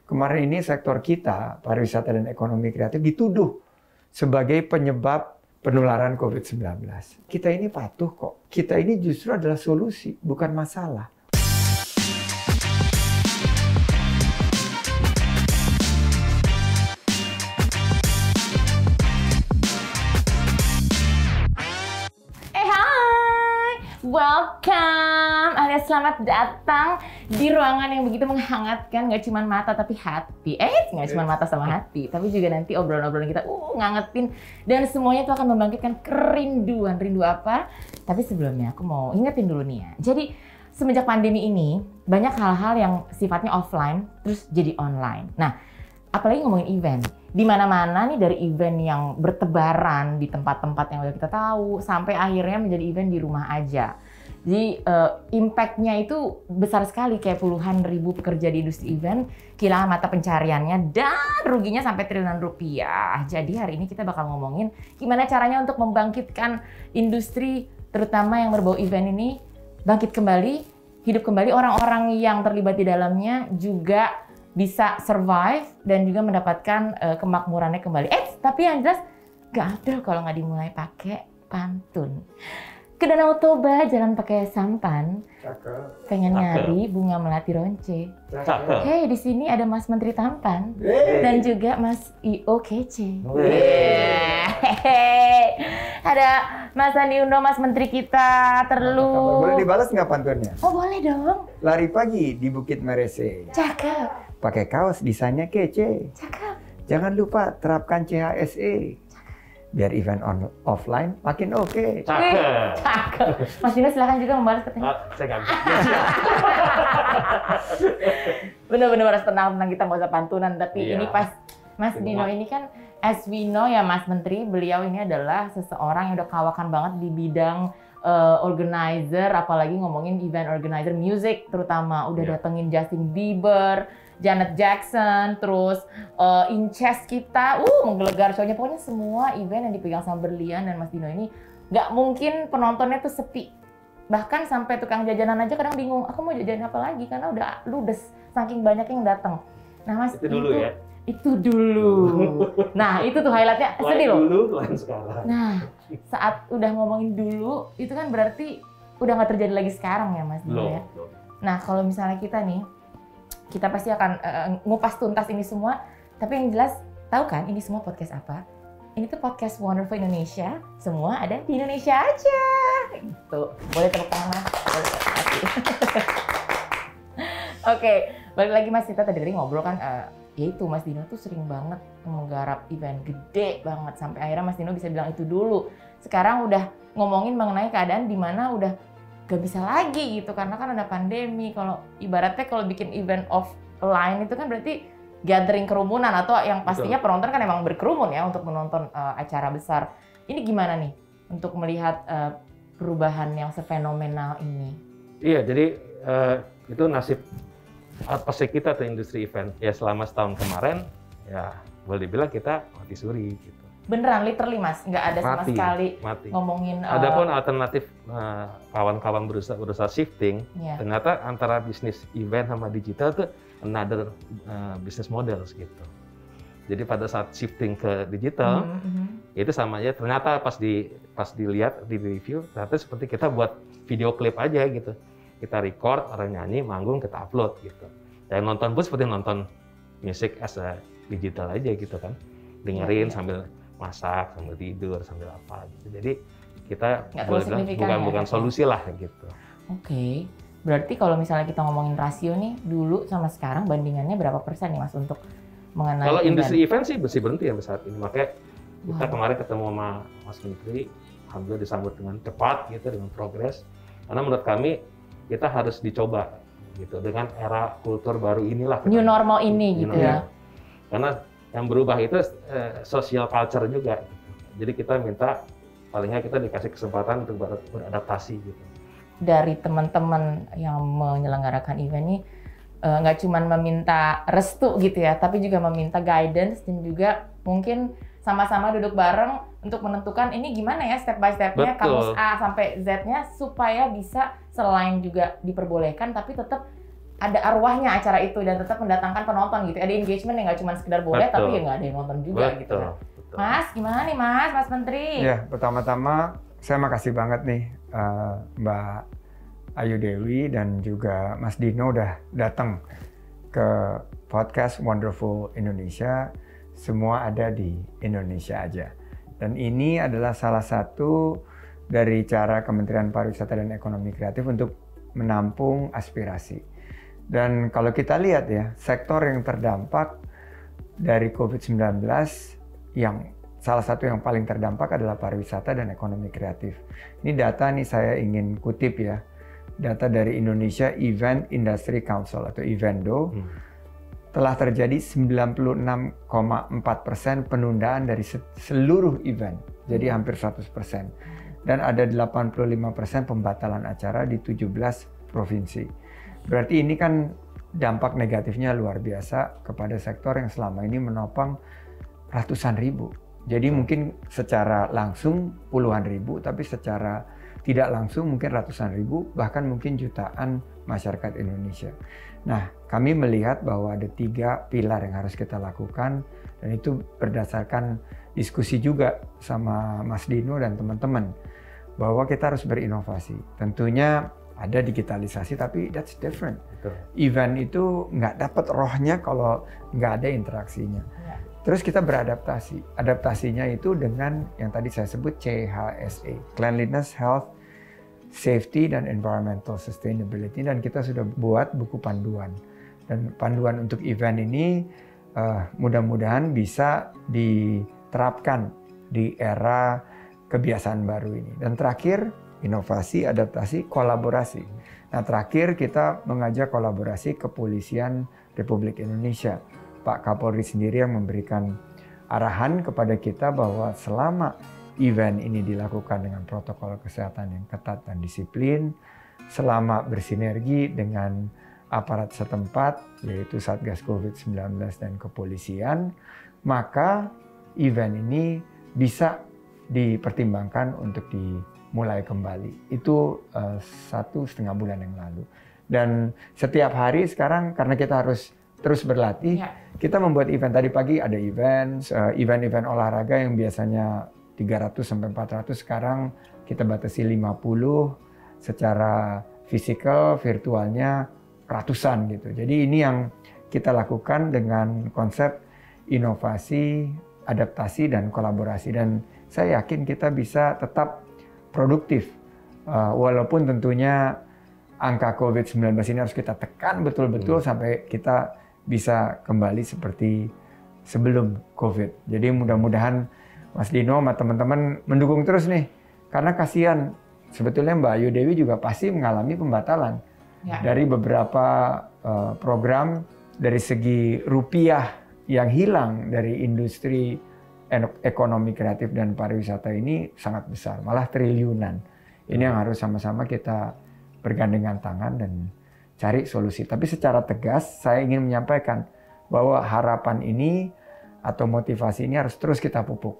kemarin ini sektor kita, pariwisata dan ekonomi kreatif dituduh sebagai penyebab penularan COVID-19. Kita ini patuh kok. Kita ini justru adalah solusi, bukan masalah. Welcome, alias selamat datang di ruangan yang begitu menghangatkan, nggak cuma mata tapi hati. Nggak cuma mata sama hati, tapi juga nanti obrolan-obrolan kita ngangetin dan semuanya itu akan membangkitkan kerinduan. Rindu apa? Tapi sebelumnya aku mau ingetin dulu nih ya. Jadi semenjak pandemi ini banyak hal-hal yang sifatnya offline terus jadi online. Nah, apalagi ngomongin event. Di mana-mana nih, dari event yang bertebaran di tempat-tempat yang udah kita tahu sampai akhirnya menjadi event di rumah aja. Jadi impact-nya itu besar sekali, kayak puluhan ribu pekerja di industri event kehilangan mata pencariannya dan ruginya sampai triliunan rupiah. Jadi hari ini kita bakal ngomongin gimana caranya untuk membangkitkan industri terutama yang berbau event ini bangkit kembali, hidup kembali, orang-orang yang terlibat di dalamnya juga bisa survive dan juga mendapatkan kemakmurannya kembali. Tapi yang jelas gak adil kalau nggak dimulai pakai pantun. Ke Danau Toba jalan pakai sampan. Cakep. Pengen nyari bunga melati ronce. Cakep. Hey, di sini ada Mas Menteri tampan dan juga Mas IO kece. Ada Mas Andi Uno, Mas Menteri kita terlalu. Boleh dibalas nggak pantunnya? Oh boleh dong. Lari pagi di Bukit Merese. Cakep. Pakai kaos desainnya kece. Cakep. Jangan lupa terapkan CHSE. Biar event offline makin oke. Cakep. Mas Dino silahkan juga membalas katanya. Saya nggak Bener-bener harus tenang kita nggak usah pantunan. Tapi Iya. ini pas Mas Dino ini kan, as we know ya Mas Menteri, beliau ini adalah seseorang yang udah kawakan banget di bidang organizer, apalagi ngomongin event organizer music terutama. Udah datengin Justin Bieber, Janet Jackson, terus Inces kita, menggelegar show-nya. Pokoknya semua event yang dipegang sama Berlian dan Mas Dino ini nggak mungkin penontonnya tuh sepi. Bahkan sampai tukang jajanan aja kadang bingung, aku mau jajan apa lagi karena udah ludes saking banyak yang datang. Nah Mas, itu dulu ya. Itu dulu. Nah itu tuh highlightnya, sedih loh. Dulu, lain sekarang. Nah saat udah ngomongin dulu, itu kan berarti udah nggak terjadi lagi sekarang ya Mas Dino ya. Nah kalau misalnya kita nih, kita pasti akan ngupas tuntas ini semua. Tapi yang jelas, tahu kan ini semua podcast apa? Ini tuh podcast Wonderful Indonesia. Semua ada di Indonesia aja. Gitu. Boleh tepuk tangan Mas? Boleh. Oke, balik lagi Mas. Kita tadi ngobrol kan, yaitu Mas Dino tuh sering banget menggarap event gede banget. Sampai akhirnya Mas Dino bisa bilang itu dulu. Sekarang udah ngomongin mengenai keadaan di mana udah gak bisa lagi gitu karena kan ada pandemi. Kalau ibaratnya kalau bikin event offline itu kan berarti gathering kerumunan atau yang pastinya penonton kan emang berkerumun ya untuk menonton acara besar. Ini gimana nih untuk melihat perubahan yang sefenomenal ini? Iya, jadi itu nasib apa sih kita tuh industri event ya selama setahun kemarin ya boleh dibilang kita mati suri gitu. Beneran, literally Mas, nggak ada sama sekali ngomongin. Adapun alternatif kawan-kawan berusaha shifting, ternyata antara bisnis event sama digital tuh another business models gitu. Jadi pada saat shifting ke digital, itu sama aja. Ternyata pas dilihat di review, ternyata seperti kita buat video klip aja gitu. Kita record, orang nyanyi, manggung, kita upload gitu. Yang nonton pun seperti nonton music as a digital aja gitu kan, dengerin sambil masak, sambil tidur, sambil apa gitu. Jadi kita bukan solusi lah gitu. Oke. Berarti kalau misalnya kita ngomongin rasio nih, dulu sama sekarang bandingannya berapa persen nih Mas untuk mengenai kalau industri event sih bersih berhenti ya saat ini. Makanya kita kemarin ketemu sama Mas Menteri, alhamdulillah disambut dengan cepat gitu, dengan progres. Karena menurut kami kita harus dicoba gitu dengan era kultur baru inilah. New normal ini gitu ya. Karena yang berubah itu social culture juga. Gitu. Jadi kita minta paling nggak kita dikasih kesempatan untuk beradaptasi gitu. Dari teman-teman yang menyelenggarakan event ini nggak cuma meminta restu gitu ya, tapi juga meminta guidance dan juga mungkin sama-sama duduk bareng untuk menentukan ini gimana ya step by step-nya, kamus A sampai Z-nya supaya bisa selain juga diperbolehkan tapi tetap ada arwahnya acara itu dan tetap mendatangkan penonton gitu. Ada engagement yang nggak cuma sekedar boleh, Betul. tapi ya nggak ada yang nonton juga Betul. gitu. Betul. Mas, gimana nih Mas Menteri? Ya, pertama-tama saya makasih banget nih Mbak Ayu Dewi dan juga Mas Dino udah datang ke podcast Wonderful Indonesia. Semua ada di Indonesia aja. Dan ini adalah salah satu dari cara Kementerian Pariwisata dan Ekonomi Kreatif untuk menampung aspirasi. Dan kalau kita lihat ya, sektor yang terdampak dari COVID-19 yang salah satu yang paling terdampak adalah pariwisata dan ekonomi kreatif. Ini data nih saya ingin kutip ya. Data dari Indonesia Event Industry Council atau Evendo. Telah terjadi 96,4% penundaan dari seluruh event. Jadi hampir 100%. Dan ada 85% pembatalan acara di 17 provinsi. Berarti ini kan dampak negatifnya luar biasa kepada sektor yang selama ini menopang ratusan ribu. Jadi mungkin secara langsung puluhan ribu, tapi secara tidak langsung mungkin ratusan ribu, bahkan mungkin jutaan masyarakat Indonesia. Nah, kami melihat bahwa ada 3 pilar yang harus kita lakukan, dan itu berdasarkan diskusi juga sama Mas Dino dan teman-teman, bahwa kita harus berinovasi. Tentunya ada digitalisasi, tapi that's different. Betul. Event itu nggak dapat rohnya kalau nggak ada interaksinya. Ya. Terus kita beradaptasi. Adaptasinya itu dengan yang tadi saya sebut CHSE, Cleanliness, Health, Safety, dan Environmental Sustainability. Dan kita sudah buat buku panduan. Dan panduan untuk event ini mudah-mudahan bisa diterapkan di era kebiasaan baru ini. Dan terakhir, inovasi, adaptasi, kolaborasi. Nah, terakhir kita mengajak kolaborasi Kepolisian Republik Indonesia. Pak Kapolri sendiri yang memberikan arahan kepada kita bahwa selama event ini dilakukan dengan protokol kesehatan yang ketat dan disiplin, selama bersinergi dengan aparat setempat, yaitu Satgas COVID-19 dan kepolisian, maka event ini bisa dipertimbangkan untuk dimulai kembali. Itu 1,5 bulan yang lalu. Dan setiap hari sekarang karena kita harus terus berlatih, kita membuat event. Tadi pagi ada event olahraga yang biasanya 300 sampai 400, sekarang kita batasi 50, secara fisikal, virtualnya ratusan gitu. Jadi ini yang kita lakukan dengan konsep inovasi, adaptasi, dan kolaborasi. Dan saya yakin kita bisa tetap produktif. Walaupun tentunya angka COVID-19 ini harus kita tekan betul-betul sampai kita bisa kembali seperti sebelum COVID. Jadi mudah-mudahan Mas Dino sama teman-teman mendukung terus nih. Karena kasihan, sebetulnya Mbak Ayu Dewi juga pasti mengalami pembatalan. Dari beberapa program, dari segi rupiah yang hilang dari industri ekonomi kreatif dan pariwisata ini sangat besar, malah triliunan. Ini yang harus sama-sama kita bergandengan tangan dan cari solusi. Tapi secara tegas saya ingin menyampaikan bahwa harapan ini atau motivasi ini harus terus kita pupuk.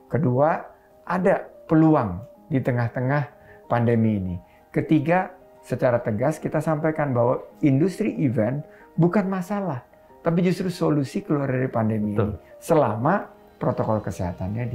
Kedua, ada peluang di tengah-tengah pandemi ini. Ketiga, secara tegas kita sampaikan bahwa industri event bukan masalah, tapi justru solusi keluar dari pandemi ini. Selama protokol kesehatannya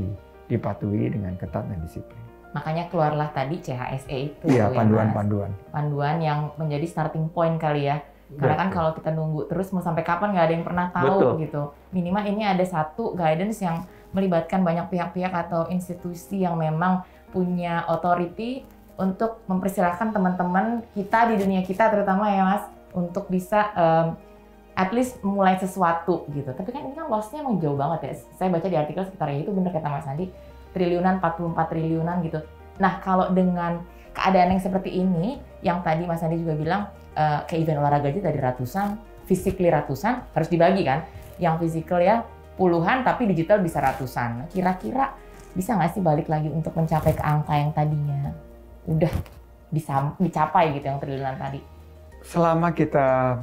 dipatuhi dengan ketat dan disiplin. Makanya keluarlah tadi CHSE itu. Iya, panduan-panduan. Panduan yang menjadi starting point kali ya. Karena kan kalau kita nunggu terus mau sampai kapan nggak ada yang pernah tahu gitu. Minimal ini ada satu guidance yang melibatkan banyak pihak-pihak atau institusi yang memang punya authority untuk mempersilahkan teman-teman kita di dunia kita terutama ya Mas, untuk bisa at least mulai sesuatu gitu. Tapi kan ini kan loss-nya emang jauh banget ya. Saya baca di artikel sekitarnya itu benar kata Mas Andi, triliunan, 44 triliunan gitu. Nah kalau dengan keadaan yang seperti ini, yang tadi Mas Andi juga bilang, ke event olahraga aja dari ratusan, physically ratusan, harus dibagi kan. Yang physical ya puluhan, tapi digital bisa ratusan. Kira-kira bisa nggak sih balik lagi untuk mencapai ke angka yang tadinya udah dicapai gitu, yang triliunan tadi? Selama kita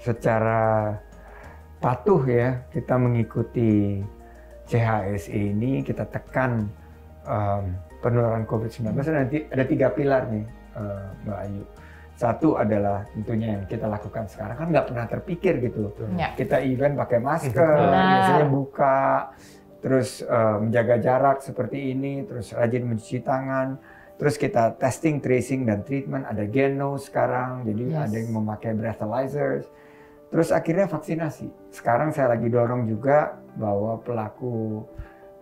secara patuh ya, kita mengikuti CHSE ini, kita tekan penularan COVID-19, ada 3 pilar nih Mbak Ayu. Satu adalah tentunya yang kita lakukan sekarang kan nggak pernah terpikir gitu. Ya. Kita event pakai masker, biasanya buka, terus menjaga jarak seperti ini, terus rajin mencuci tangan, terus kita testing, tracing, dan treatment. Ada Geno sekarang, jadi ada yang memakai breathalyzers. Terus akhirnya vaksinasi. Sekarang saya lagi dorong juga bahwa pelaku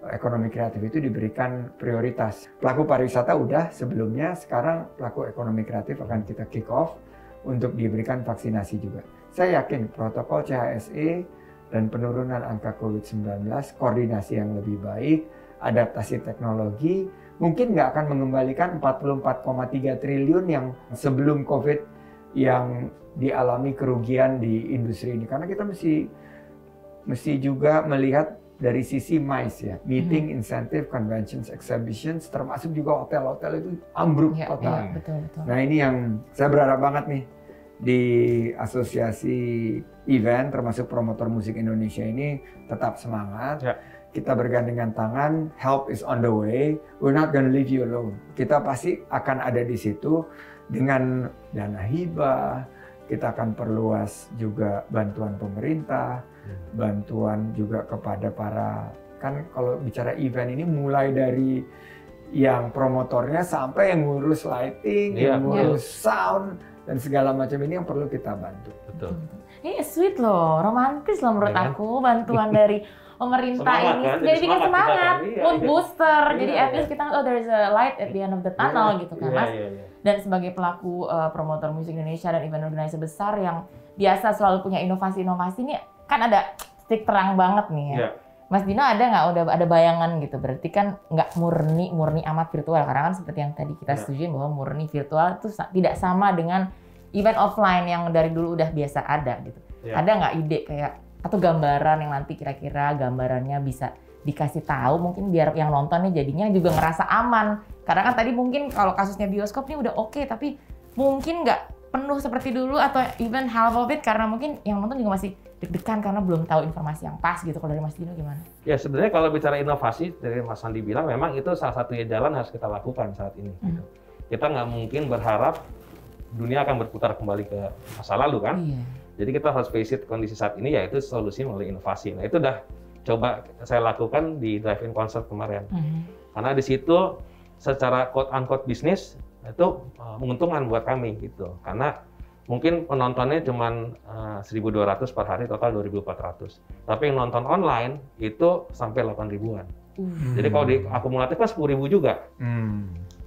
ekonomi kreatif itu diberikan prioritas. Pelaku pariwisata udah sebelumnya, sekarang pelaku ekonomi kreatif akan kita kick off untuk diberikan vaksinasi juga. Saya yakin protokol CHSE dan penurunan angka COVID-19, koordinasi yang lebih baik, adaptasi teknologi, mungkin nggak akan mengembalikan 44,3 triliun yang sebelum COVID yang dialami kerugian di industri ini. Karena kita mesti juga melihat dari sisi MICE ya, meeting, incentive, conventions, exhibitions, termasuk juga hotel-hotel itu ambruk total. Ya, betul. Nah ini yang saya berharap banget nih di asosiasi event, termasuk promotor musik Indonesia ini tetap semangat. Ya. Kita bergandengan tangan, help is on the way, we're not gonna leave you alone. Kita pasti akan ada di situ dengan dana hibah, kita akan perluas juga bantuan pemerintah, bantuan juga kepada para, kan kalau bicara event ini mulai dari yang promotornya sampai yang ngurus lighting, yang ngurus sound, dan segala macam ini yang perlu kita bantu. Betul. Ini sweet loh, romantis loh menurut aku, bantuan dari pemerintah semangat, ini. kan? Jadi bikin semangat, mood booster. Iya, jadi at least kita, oh there is a light at the end of the tunnel gitu kan Mas. Dan sebagai pelaku promotor musik Indonesia dan event organizer besar yang biasa selalu punya inovasi-inovasi ini, kan ada titik terang banget nih ya. Mas Dino ada nggak udah ada bayangan gitu? Berarti kan nggak murni amat virtual, karena kan seperti yang tadi kita setujuin bahwa murni virtual itu tidak sama dengan event offline yang dari dulu udah biasa ada gitu. Ada nggak ide kayak atau gambaran yang nanti kira-kira gambarannya bisa dikasih tahu mungkin biar yang nonton nih jadinya juga ngerasa aman. Karena kan tadi mungkin kalau kasusnya bioskop nih udah oke, tapi mungkin nggak penuh seperti dulu atau even half of it karena mungkin yang nonton juga masih deg-degan karena belum tahu informasi yang pas gitu. Kalau dari Mas Dino gimana? Ya sebenarnya kalau bicara inovasi dari Mas Andi bilang memang itu salah satu jalan harus kita lakukan saat ini. Gitu. Kita nggak mungkin berharap dunia akan berputar kembali ke masa lalu kan. Jadi kita harus face it kondisi saat ini yaitu solusi melalui inovasi. Nah itu udah coba saya lakukan di drive-in concert kemarin. Karena di situ secara quote-unquote bisnis itu menguntungkan buat kami gitu. Karena mungkin penontonnya cuma 1.200 per hari, total 2.400. Tapi yang nonton online itu sampai 8.000-an. Jadi kalau diakumulatif kan 10.000 juga.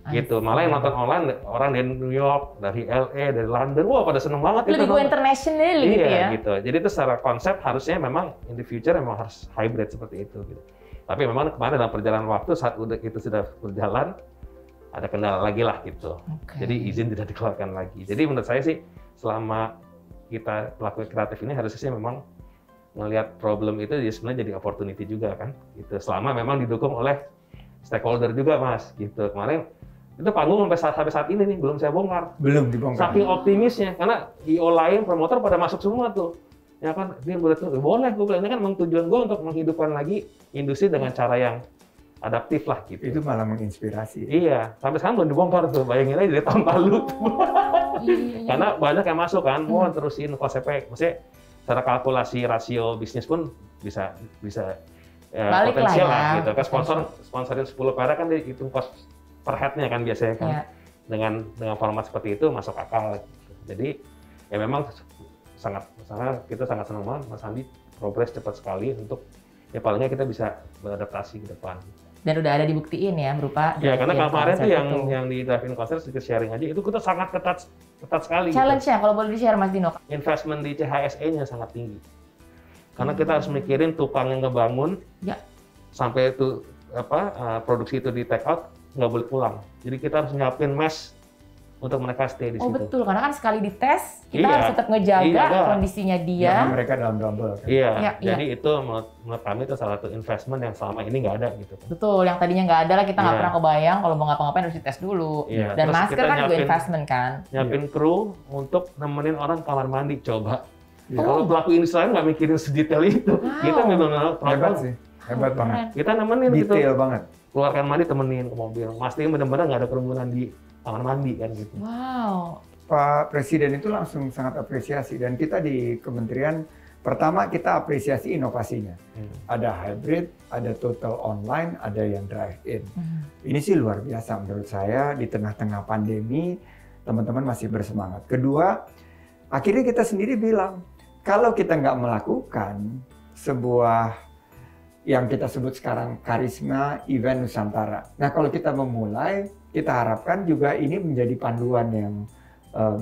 Gitu. Malah yang nonton online orang dari New York, dari LA, dari London, wah pada seneng banget lebih itu. Lebih international gitu ya. Gitu. Jadi itu secara konsep harusnya memang in the future memang harus hybrid seperti itu gitu. Tapi memang kemarin dalam perjalanan waktu saat itu sudah berjalan ada kendala lagi lah gitu. Jadi izin tidak dikeluarkan lagi. Jadi menurut saya sih selama kita pelaku kreatif ini harusnya memang melihat problem itu ya sebenarnya jadi opportunity juga kan. Gitu. Selama memang didukung oleh stakeholder juga Mas. Gitu. Kemarin itu panggung sampai saat ini nih belum saya bongkar. Belum dibongkar. Saking optimisnya karena IO lain promotor pada masuk semua tuh. Ya kan dia boleh gue bilang ini kan memang tujuan gue untuk menghidupkan lagi industri dengan cara yang adaptif lah gitu. Itu malah menginspirasi. Iya, sampai sekarang belum dibongkar tuh. Bayangin aja dari tahun lalu. Karena banyak yang masuk kan, mau terusin konsepnya. Maksudnya secara kalkulasi rasio bisnis pun bisa potensial lah gitu. Kan sponsorin 10 perak kan dihitung cost per head-nya kan biasanya kan. Dengan format seperti itu masuk akal. Jadi ya memang kita sangat senang banget Mas Andi progres cepat sekali untuk ya palingnya kita bisa beradaptasi ke depan. Dan udah ada dibuktiin ya berupa ya karena kemarin tuh yang di drive-in concert sedikit sharing aja itu kita sangat ketat sekali. Challenge-nya kalau boleh di-share Mas Dino. Investment di CHSE-nya sangat tinggi. Karena kita harus mikirin tukang yang ngebangun sampai itu produksi itu di take out nggak boleh pulang. Jadi kita harus nyiapin mesh untuk mereka stay di situ. Oh betul, karena kan sekali dites kita harus tetap ngejaga kondisinya dia. Mereka dalam double. Kan? Jadi itu menurut kami itu salah satu investment yang selama ini nggak ada gitu. Betul, yang tadinya nggak ada lah kita nggak pernah kebayang kalau mau ngapa-ngapain harus dites dulu. Dan terus masker kan juga investment kan. Nyiapin kru untuk nemenin orang kamar mandi coba. Kalau pelaku industri lain nggak mikirin sedetail itu. Kita memang hebat sih, hebat banget. Kita nemenin gitu. Detail banget. Keluarkan mandi temenin ke mobil, mastiin benar-benar nggak ada kerumunan di kamar mandi kan gitu. Wow. Pak Presiden itu langsung sangat apresiasi, dan kita di kementerian pertama kita apresiasi inovasinya. Ada hybrid, ada total online, ada yang drive-in. Ini sih luar biasa menurut saya di tengah-tengah pandemi teman-teman masih bersemangat. Kedua, akhirnya kita sendiri bilang kalau kita nggak melakukan sebuah yang kita sebut sekarang karisma event Nusantara. Nah kalau kita memulai, kita harapkan juga ini menjadi panduan yang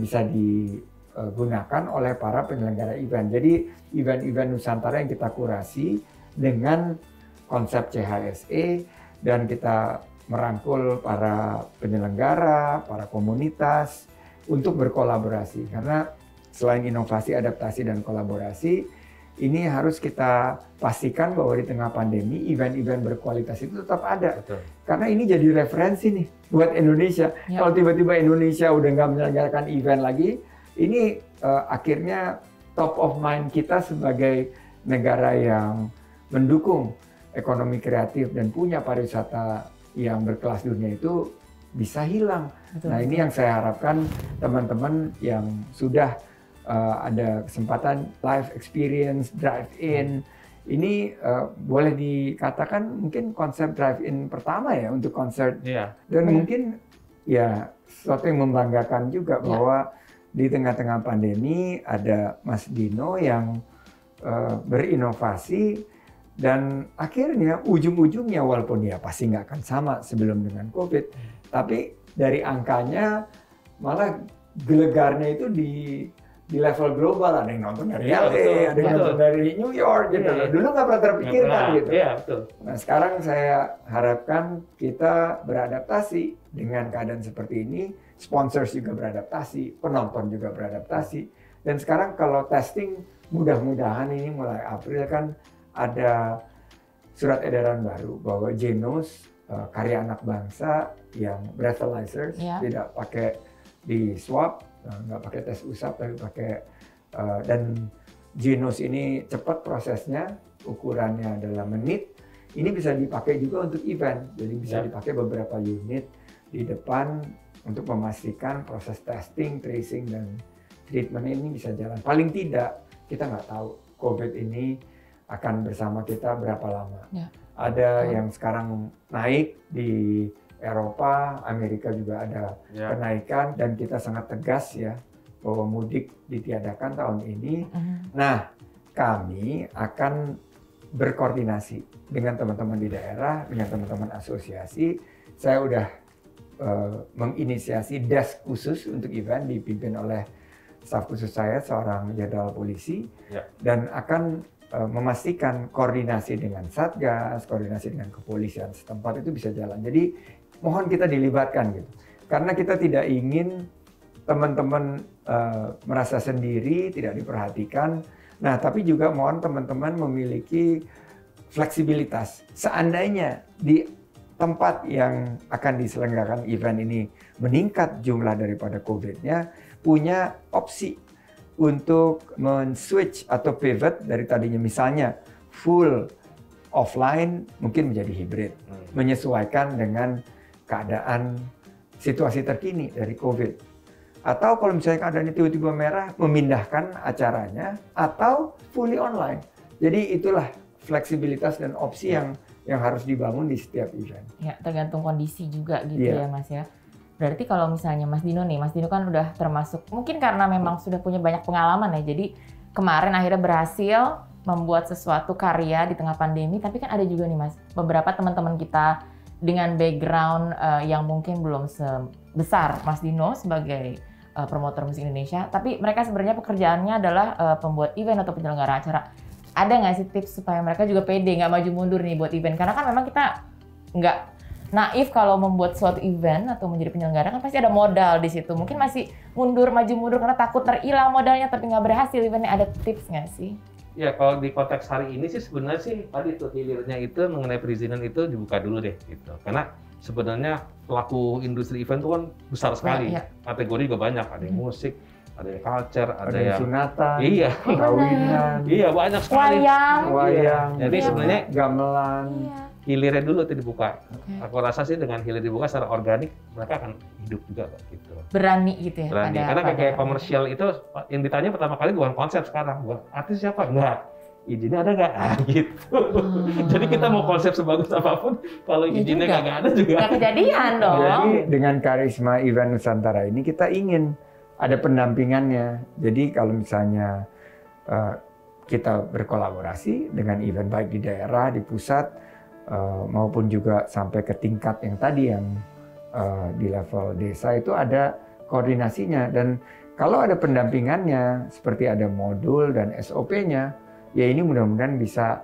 bisa digunakan oleh para penyelenggara event. Jadi event-event Nusantara yang kita kurasi dengan konsep CHSE, dan kita merangkul para penyelenggara, para komunitas untuk berkolaborasi. Karena selain inovasi, adaptasi, dan kolaborasi, ini harus kita pastikan bahwa di tengah pandemi event-event berkualitas itu tetap ada. Betul. Karena ini jadi referensi nih buat Indonesia. Ya. Kalau tiba-tiba Indonesia udah nggak menyelenggarakan event lagi, ini akhirnya top of mind kita sebagai negara yang mendukung ekonomi kreatif dan punya pariwisata yang berkelas dunia itu bisa hilang. Betul. Nah ini yang saya harapkan teman-teman yang sudah ada kesempatan live experience, drive-in, ini boleh dikatakan mungkin konsep drive-in pertama ya untuk konser. Dan mungkin ya sesuatu yang membanggakan juga bahwa di tengah-tengah pandemi ada Mas Dino yang berinovasi, dan akhirnya ujung-ujungnya walaupun ya pasti nggak akan sama sebelum dengan COVID, tapi dari angkanya malah gelegarnya itu di level global. Ada yang nonton dari LA, ada yang nonton dari New York gitu. Dulu nggak pernah terpikirkan gitu. Nah sekarang saya harapkan kita beradaptasi dengan keadaan seperti ini, sponsors juga beradaptasi, penonton juga beradaptasi. Dan sekarang kalau testing, mudah-mudahan ini mulai April kan ada surat edaran baru bahwa Genos, karya anak bangsa yang breathalyzer, tidak pakai di swab, nggak pakai tes usap, tapi pakai dan Genos ini cepat prosesnya, ukurannya adalah menit. Ini bisa dipakai juga untuk event, jadi bisa dipakai beberapa unit di depan untuk memastikan proses testing, tracing, dan treatment ini bisa jalan. Paling tidak kita nggak tahu COVID ini akan bersama kita berapa lama. Ada yang sekarang naik di Eropa, Amerika juga ada kenaikan, dan kita sangat tegas ya bahwa mudik ditiadakan tahun ini. Nah, kami akan berkoordinasi dengan teman-teman di daerah, dengan teman-teman asosiasi. Saya udah menginisiasi desk khusus untuk event dipimpin oleh staf khusus saya, seorang jenderal polisi, dan akan memastikan koordinasi dengan Satgas, koordinasi dengan kepolisian setempat itu bisa jalan. Jadi mohon kita dilibatkan gitu, karena kita tidak ingin teman-teman merasa sendiri, tidak diperhatikan. Nah, tapi juga mohon teman-teman memiliki fleksibilitas. Seandainya di tempat yang akan diselenggarakan event ini meningkat jumlah daripada COVID-nya, punya opsi untuk men-switch atau pivot dari tadinya misalnya full offline mungkin menjadi hybrid, menyesuaikan dengan keadaan situasi terkini dari COVID. Atau kalau misalnya keadaannya tiba-tiba merah, memindahkan acaranya atau fully online. Jadi itulah fleksibilitas dan opsi yang harus dibangun di setiap event. Ya, tergantung kondisi juga gitu ya Mas ya. Berarti kalau misalnya Mas Dino nih, Mas Dino kan udah termasuk, mungkin karena memang sudah punya banyak pengalaman ya, jadi kemarin akhirnya berhasil membuat sesuatu karya di tengah pandemi, tapi kan ada juga nih Mas, beberapa teman-teman kita dengan background yang mungkin belum sebesar Mas Dino sebagai promotor musik Indonesia, tapi mereka sebenarnya pekerjaannya adalah pembuat event atau penyelenggara acara. Ada nggak sih tips supaya mereka juga pede, nggak maju mundur nih buat event? Karena kan memang kita nggak naif kalau membuat suatu event atau menjadi penyelenggara, kan pasti ada modal di situ. Mungkin masih maju mundur karena takut terhilang modalnya tapi nggak berhasil eventnya. Ada tips nggak sih? Ya kalau di konteks hari ini sih sebenarnya sih tadi tuh hilirnya itu mengenai perizinan itu dibuka dulu deh gitu. Karena sebenarnya pelaku industri event itu kan besar sekali. Kategori juga banyak, ada yang musik, ada yang culture, ada yang sunatan, kawinan, banyak sekali. Wayang. Jadi sebenarnya gamelan. hilirnya dulu tuh dibuka. Aku rasa sih dengan hilir dibuka secara organik mereka akan hidup juga gitu. Berani gitu ya. Berani. Karena kayak komersial itu yang ditanya pertama kali bukan konsep sekarang, bukan artis siapa, enggak. Izinnya ada nggak? Gitu. Jadi kita mau konsep sebagus apapun, kalau izinnya nggak ada juga. Nggak kejadian dong. Jadi dengan karisma event Nusantara ini kita ingin ada pendampingannya. Jadi kalau misalnya kita berkolaborasi dengan event baik di daerah, di pusat, maupun juga sampai ke tingkat yang tadi yang di level desa itu ada koordinasinya. Dan kalau ada pendampingannya, seperti ada modul dan SOP-nya, ya ini mudah-mudahan bisa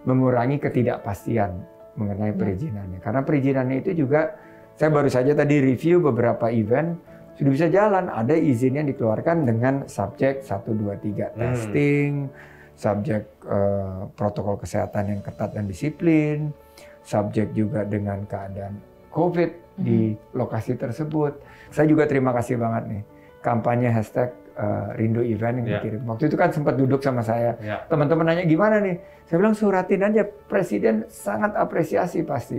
mengurangi ketidakpastian mengenai perizinannya. Karena perizinannya itu juga, saya baru saja tadi review beberapa event, sudah bisa jalan. Ada izin yang dikeluarkan dengan subjek 1, 2, 3 testing, subjek protokol kesehatan yang ketat dan disiplin, subjek juga dengan keadaan COVID di lokasi tersebut. Saya juga terima kasih banget nih, kampanye hashtag Rindu Event yang dikirim. Waktu itu kan sempat duduk sama saya. Teman-teman nanya gimana nih? Saya bilang suratin aja. Presiden sangat apresiasi pasti.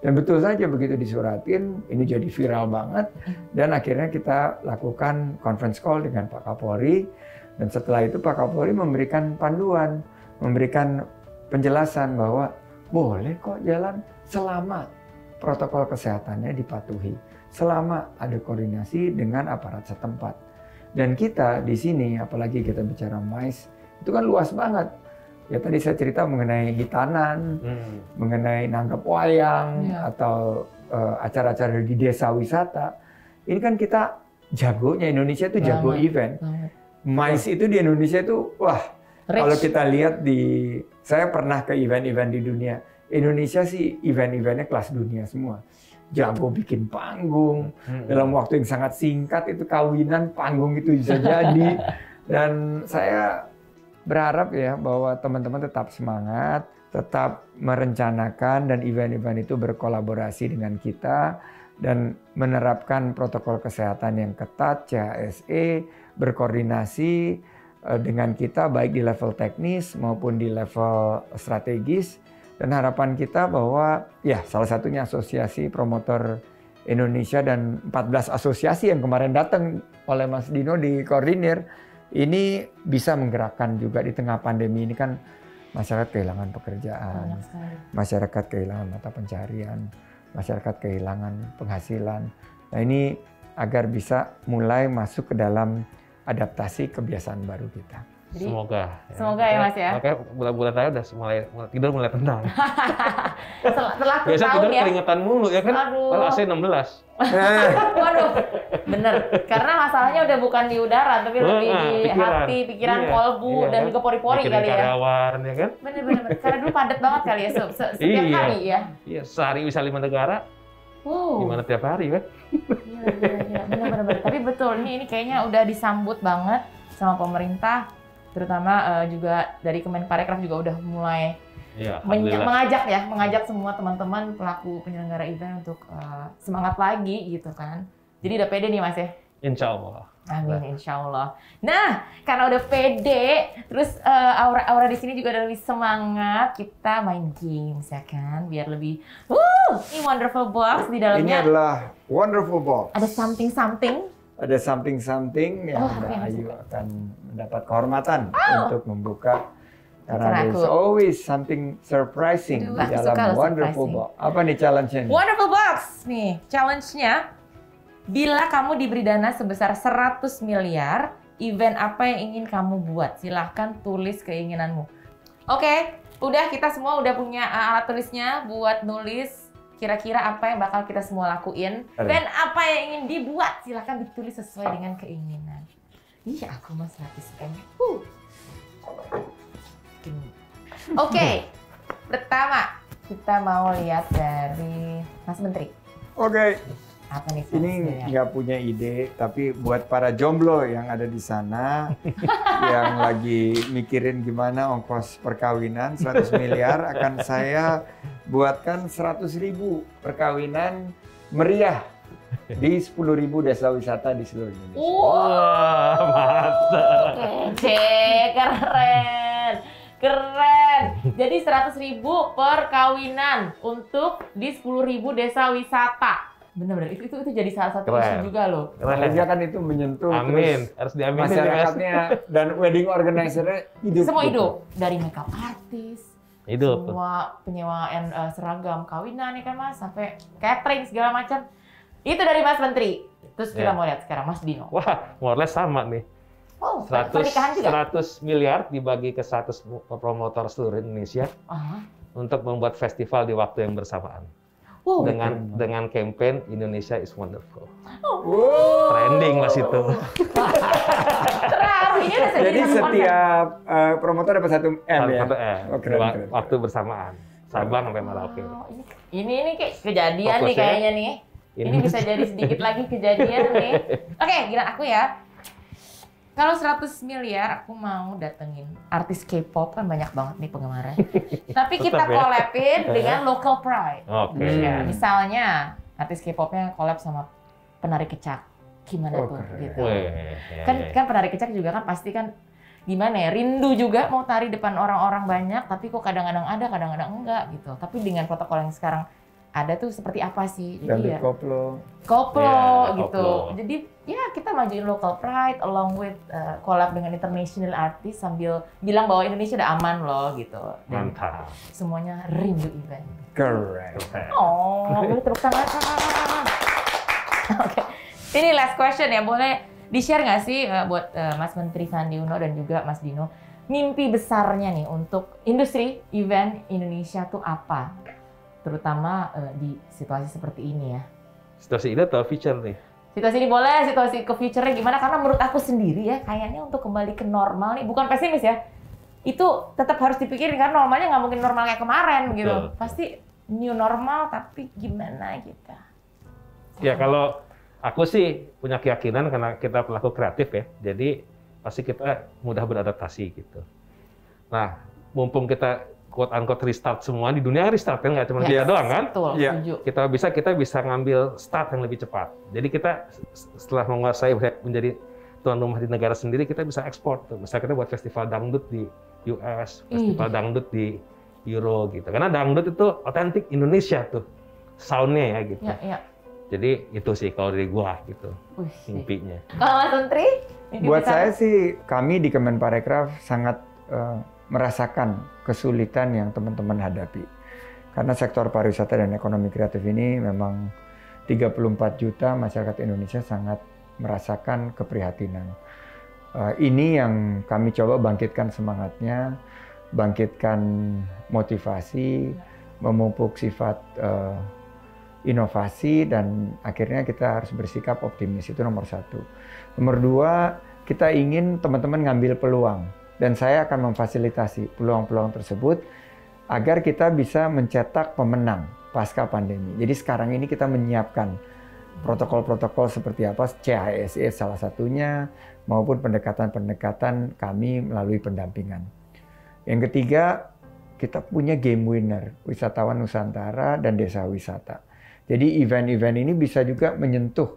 Dan betul saja begitu disuratin, ini jadi viral banget. Dan akhirnya kita lakukan conference call dengan Pak Kapolri. Dan setelah itu Pak Kapolri memberikan panduan, memberikan penjelasan bahwa boleh kok jalan selama protokol kesehatannya dipatuhi. Selama ada koordinasi dengan aparat setempat. Dan kita di sini, apalagi kita bicara MICE, itu kan luas banget. Ya tadi saya cerita mengenai hitanan, mengenai nanggap wayang, atau acara-acara di desa wisata. Ini kan kita jagonya, Indonesia itu jago event. MICE itu di Indonesia itu, wah, kalau kita lihat saya pernah ke event-event di dunia. Indonesia sih event-eventnya kelas dunia semua. Jago bikin panggung, dalam waktu yang sangat singkat itu kawinan panggung itu bisa jadi. Dan saya berharap ya bahwa teman-teman tetap semangat, tetap merencanakan dan event-event itu berkolaborasi dengan kita dan menerapkan protokol kesehatan yang ketat, CHSE, berkoordinasi dengan kita baik di level teknis maupun di level strategis. Dan harapan kita bahwa ya salah satunya Asosiasi Promotor Indonesia dan 14 asosiasi yang kemarin datang oleh Mas Dino dikoordinir ini bisa menggerakkan juga di tengah pandemi ini kan masyarakat kehilangan pekerjaan, masyarakat kehilangan mata pencarian, masyarakat kehilangan penghasilan. Nah ini agar bisa mulai masuk ke dalam adaptasi kebiasaan baru kita. Jadi, semoga ya Mas ya. Makanya bulan-bulan terakhir udah tidur mulai tenang. Setelah biasa tidur ya. keringetan mulu ya kan? Kalau AC 16. Waduh, bener. Karena masalahnya udah bukan di udara, tapi lebih di hati, pikiran, kolbu, dan juga pori-pori kali ya. Karyawan ya kan? Bener. Karena dulu padat banget kali ya, setiap hari ya. Iya, sehari bisa 5 negara. Gimana tiap hari kan? Iya, bener. Tapi betul, ini kayaknya udah disambut banget sama pemerintah. Terutama juga dari Kemenparekraf juga udah mulai mengajak semua teman-teman pelaku penyelenggara event untuk semangat lagi gitu kan. Jadi udah pede nih Mas ya? Insya Allah. Amin, insya Allah. Nah, karena udah pede, terus aura di sini juga udah lebih semangat, kita main games ya kan, biar lebih, ini wonderful box di dalamnya. Ini adalah wonderful box. Ada something. Ada something yang Mbak Ayu akan mendapat kehormatan untuk membuka. Karena there's always something surprising di dalam wonderful box. Apa nih challenge-nya? Wonderful box nih, challenge-nya. Bila kamu diberi dana sebesar 100 miliar, event apa yang ingin kamu buat? Silahkan tulis keinginanmu. Oke, udah kita semua udah punya alat tulisnya buat nulis kira-kira apa yang bakal kita semua lakuin. Dan apa yang ingin dibuat, silahkan ditulis sesuai dengan keinginan. Iya, aku mau 100 M. Oke, pertama kita mau lihat dari Mas Menteri. Oke. Apa nih? Ini nggak punya ide, tapi buat para jomblo yang ada di sana, yang lagi mikirin gimana ongkos perkawinan 100 miliar, akan saya buatkan 100.000 perkawinan meriah di 10.000 desa wisata di seluruh Indonesia. Wah, mantap. Keren. Jadi 100.000 per kawinan untuk di 10.000 desa wisata. Benar-benar itu jadi salah satu isu juga loh. Dia kan itu menyentuh. Amin. Harus diaminin masyarakatnya dan wedding organizer-nya hidup. Semua hidup. Dari makeup artis, hidup. semua penyewaan seragam kawinan ya kan Mas, sampai catering segala macam. Itu dari Mas Menteri. Terus kita mau lihat sekarang Mas Dino. Wah, more or less sama nih. Oh, 100 miliar dibagi ke 100 promotor seluruh Indonesia untuk membuat festival di waktu yang bersamaan. Wow. Dengan campaign Indonesia is Wonderful. Oh. Trending Mas itu. Jadi setiap promotor dapat 1 M ya? 1 M. Waktu bersamaan. Sabang sampai Merauke. Ini kayak kejadian nih kayaknya nih. Ini bisa jadi sedikit lagi kejadian nih. Oke, giliran aku ya. Kalau 100 miliar, aku mau datengin artis K-pop, kan banyak banget nih penggemarnya. Tapi kita collab-in dengan local pride. Oke. Ya, misalnya artis K-popnya collab sama penari kecak. Gimana tuh? Gitu. Kan penari kecak juga kan pasti kan gimana ya, rindu juga mau tari depan orang-orang banyak, tapi kok kadang-kadang ada, kadang-kadang enggak gitu. Tapi dengan protokol yang sekarang ada tuh seperti apa sih? Jadi ya koplo gitu. Koplo. Jadi ya kita majuin local pride along with collab dengan international artist sambil bilang bahwa Indonesia udah aman loh gitu. Dan mantap. Semuanya rindu event. Correct. Oh, boleh tepuk tangan. Oke. Ini last question ya, boleh di-share nggak sih buat Mas Menteri Sandi Uno dan juga Mas Dino, mimpi besarnya nih untuk industri event Indonesia tuh apa? Terutama di situasi seperti ini ya. Situasi ini atau future nih? Situasi ini boleh, situasi ke future-nya gimana? Karena menurut aku sendiri ya, kayaknya untuk kembali ke normal nih, bukan pesimis ya, itu tetap harus dipikirin, karena normalnya nggak mungkin normal kayak kemarin gitu. Pasti new normal, tapi gimana kita? Ya kalau aku sih punya keyakinan karena kita pelaku kreatif ya, jadi pasti kita mudah beradaptasi gitu. Nah, mumpung kita quote-unquote restart semua di dunia, restart kan nggak cuma dia doang kan? Betul, setuju. Kita bisa ngambil start yang lebih cepat. Jadi kita setelah menguasai menjadi tuan rumah di negara sendiri, kita bisa ekspor tuh. Misalnya kita buat festival dangdut di US, festival dangdut di Euro gitu. Karena dangdut itu otentik Indonesia tuh, sound-nya ya gitu. Ya. Jadi itu sih kalau dari gua gitu, mimpinya. Kalau Mas Menteri? Buat saya sih, kami di Kemenparekraf sangat merasakan kesulitan yang teman-teman hadapi. Karena sektor pariwisata dan ekonomi kreatif ini memang 34 juta masyarakat Indonesia sangat merasakan keprihatinan. Ini yang kami coba bangkitkan semangatnya, bangkitkan motivasi, memupuk sifat inovasi, dan akhirnya kita harus bersikap optimis. Itu nomor 1. Nomor 2, kita ingin teman-teman ngambil peluang. Dan saya akan memfasilitasi peluang-peluang tersebut agar kita bisa mencetak pemenang pasca pandemi. Jadi sekarang ini kita menyiapkan protokol-protokol seperti apa, CHSE salah satunya, maupun pendekatan-pendekatan kami melalui pendampingan. Yang ketiga, kita punya game winner, wisatawan Nusantara dan desa wisata. Jadi event-event ini bisa juga menyentuh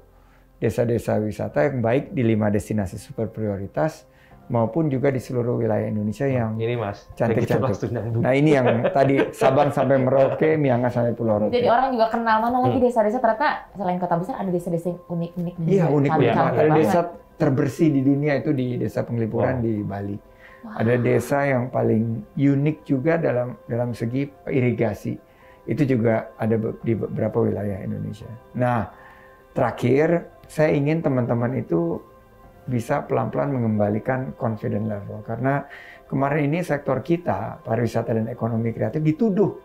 desa-desa wisata yang baik di 5 destinasi super prioritas, maupun juga di seluruh wilayah Indonesia yang ini Mas, cantik-cantik. Nah ini yang tadi Sabang sampai Merauke, Miangas sampai Pulau Rote. Jadi orang juga kenal mana lagi desa-desa, ternyata selain kota besar ada desa-desa unik-unik. Iya unik. Ada desa terbersih di dunia itu di Desa Penglipuran di Bali. Ada desa yang paling unik juga dalam segi irigasi. Itu juga ada di beberapa wilayah Indonesia. Nah terakhir, saya ingin teman-teman itu bisa pelan-pelan mengembalikan confident level. Karena kemarin ini sektor kita, pariwisata dan ekonomi kreatif, dituduh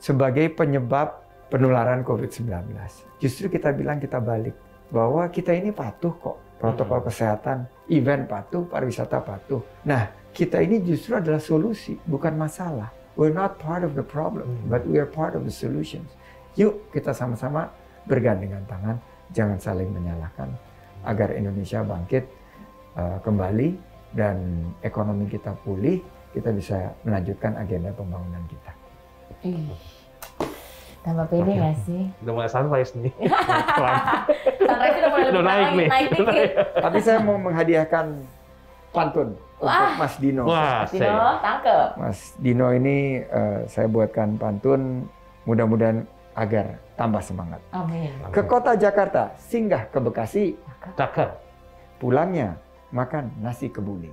sebagai penyebab penularan COVID-19. Justru kita bilang kita balik, bahwa kita ini patuh kok, protokol kesehatan, event patuh, pariwisata patuh. Nah, kita ini justru adalah solusi, bukan masalah. We're not part of the problem, but we are part of the solutions. Yuk kita sama-sama bergandengan tangan, jangan saling menyalahkan, agar Indonesia bangkit kembali dan ekonomi kita pulih, kita bisa melanjutkan agenda pembangunan kita. Tambah pede nggak sih? Udah mulai sunrise nih. Sunrise udah mulai naik nih. Tapi saya mau menghadiahkan pantun. untuk Mas Dino. Wah, Mas Dino, tangkep. Mas Dino ini saya buatkan pantun, mudah-mudahan agar tambah semangat. Amin. Ke kota Jakarta, singgah ke Bekasi, Cakep. pulangnya makan nasi kebuli.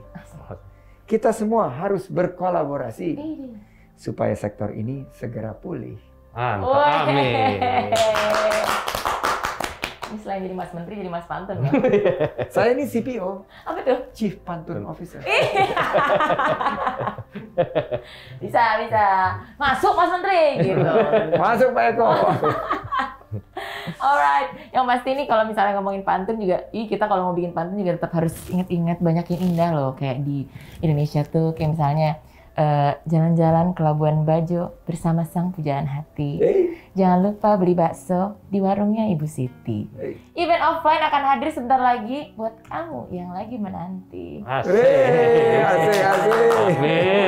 Kita semua harus berkolaborasi supaya sektor ini segera pulih. Mantap. Amin. Ini selain jadi Mas Menteri, jadi Mas Pantun ya? Saya ini CPO, Apa tuh? Chief Pantun Officer. Bisa. Masuk Mas Menteri gitu. Masuk Pak Eko. Alright, yang pasti nih kalau misalnya ngomongin pantun juga, kita kalau mau bikin pantun juga tetap harus ingat-ingat banyak yang indah loh. Kayak di Indonesia tuh, kayak misalnya jalan-jalan ke Labuan Bajo bersama sang pujaan hati. Jangan lupa beli bakso di warungnya Ibu Siti. Event offline akan hadir sebentar lagi buat kamu yang lagi menanti. Asik.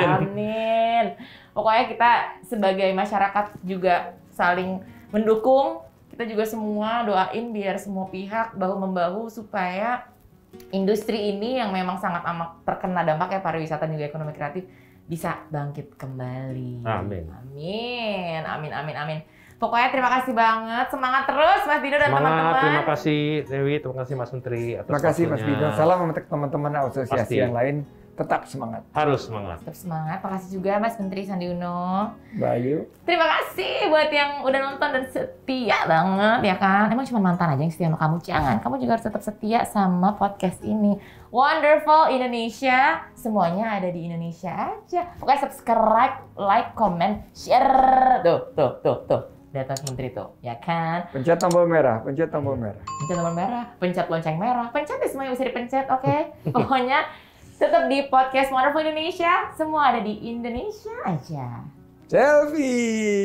Amin. Pokoknya kita sebagai masyarakat juga saling mendukung. Kita juga semua doain biar semua pihak bahu-membahu supaya industri ini yang memang sangat amat terkena dampaknya pariwisata dan juga ekonomi kreatif bisa bangkit kembali. Amin. Pokoknya terima kasih banget. Semangat terus Mas Dino dan teman-teman. Terima kasih Dewi, terima kasih Mas Menteri atas Terima kasih Mas waktunya. Dino. Salam untuk teman-teman asosiasi Pasti. yang lain. Tetap semangat. Harus semangat. Tetap semangat. Makasih juga Mas Menteri Sandi Uno. Bayu. Terima kasih buat yang udah nonton dan setia banget ya kan. Emang cuma mantan aja yang setia sama kamu? Jangan. Kamu juga harus tetap setia sama podcast ini. Wonderful Indonesia. Semuanya ada di Indonesia aja. Pokoknya subscribe, like, comment, share. Tuh. Di atas Menteri tuh, ya kan? Pencet tombol merah. Pencet tombol merah. Pencet tombol merah, pencet lonceng merah. Pencet deh semua yang bisa dipencet, oke? Pokoknya tetap di podcast Wonderful Indonesia. Semua ada di Indonesia aja. Selfie.